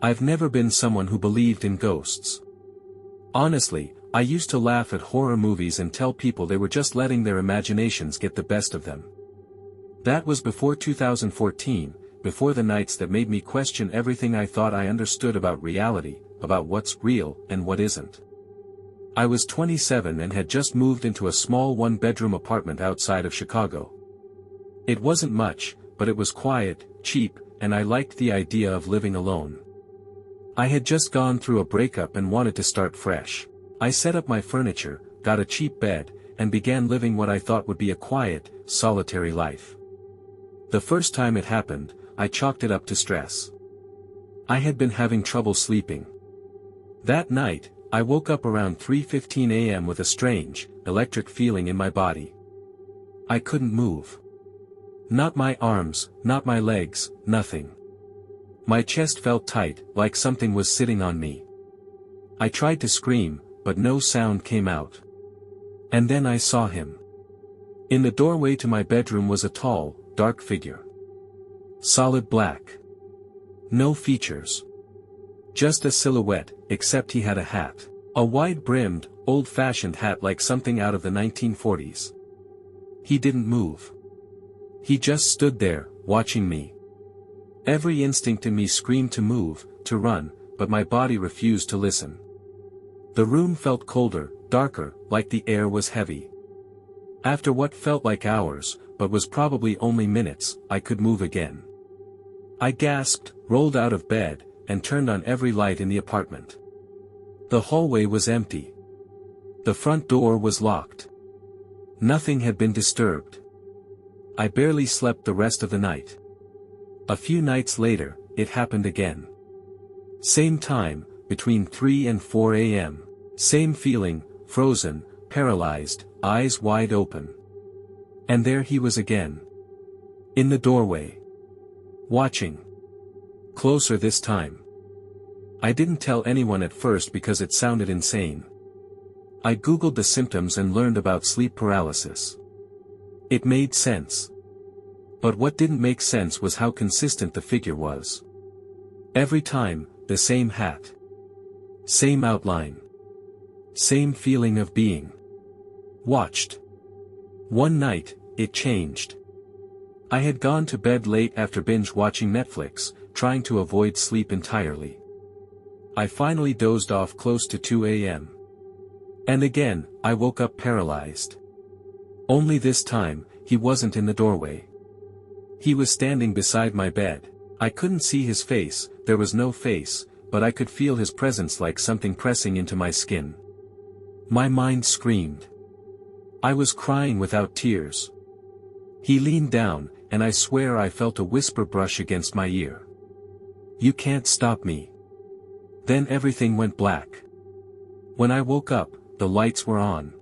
I've never been someone who believed in ghosts. Honestly, I used to laugh at horror movies and tell people they were just letting their imaginations get the best of them. That was before 2014, before the nights that made me question everything I thought I understood about reality, about what's real and what isn't. I was 27 and had just moved into a small one-bedroom apartment outside of Chicago. It wasn't much, but it was quiet, cheap, and I liked the idea of living alone. I had just gone through a breakup and wanted to start fresh. I set up my furniture, got a cheap bed, and began living what I thought would be a quiet, solitary life. The first time it happened, I chalked it up to stress. I had been having trouble sleeping. That night, I woke up around 3:15 a.m. with a strange, electric feeling in my body. I couldn't move. Not my arms, not my legs, nothing. My chest felt tight, like something was sitting on me. I tried to scream, but no sound came out. And then I saw him. In the doorway to my bedroom was a tall, dark figure. Solid black. No features. Just a silhouette, except he had a hat. A wide-brimmed, old-fashioned hat like something out of the 1940s. He didn't move. He just stood there, watching me. Every instinct in me screamed to move, to run, but my body refused to listen. The room felt colder, darker, like the air was heavy. After what felt like hours, but was probably only minutes, I could move again. I gasped, rolled out of bed, and turned on every light in the apartment. The hallway was empty. The front door was locked. Nothing had been disturbed. I barely slept the rest of the night. A few nights later, it happened again. Same time, between 3 and 4 a.m. Same feeling, frozen, paralyzed, eyes wide open. And there he was again. In the doorway. Watching. Closer this time. I didn't tell anyone at first because it sounded insane. I googled the symptoms and learned about sleep paralysis. It made sense. But what didn't make sense was how consistent the figure was. Every time, the same hat. Same outline. Same feeling of being watched. One night, it changed. I had gone to bed late after binge-watching Netflix, trying to avoid sleep entirely. I finally dozed off close to 2 a.m. And again, I woke up paralyzed. Only this time, he wasn't in the doorway. He was standing beside my bed. I couldn't see his face, there was no face, but I could feel his presence like something pressing into my skin. My mind screamed. I was crying without tears. He leaned down, and I swear I felt a whisper brush against my ear. "You can't stop me." Then everything went black. When I woke up, the lights were on.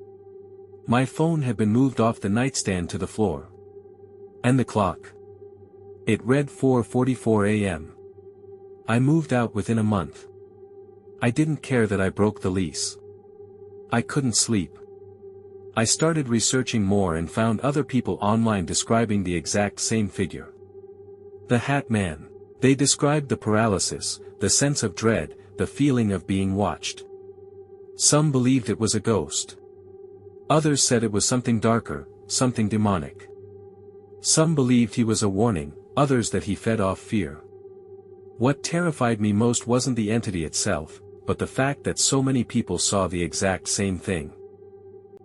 My phone had been moved off the nightstand to the floor. And the clock. It read 4:44 a.m. I moved out within a month. I didn't care that I broke the lease. I couldn't sleep. I started researching more and found other people online describing the exact same figure. The Hat Man. They described the paralysis, the sense of dread, the feeling of being watched. Some believed it was a ghost. Others said it was something darker, something demonic. Some believed he was a warning, others that he fed off fear. What terrified me most wasn't the entity itself, but the fact that so many people saw the exact same thing.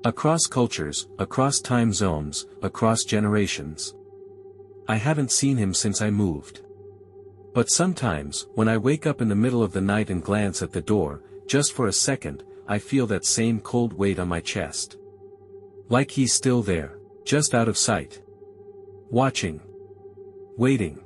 Across cultures, across time zones, across generations. I haven't seen him since I moved. But sometimes, when I wake up in the middle of the night and glance at the door, just for a second, I feel that same cold weight on my chest. Like he's still there, just out of sight. Watching. Waiting.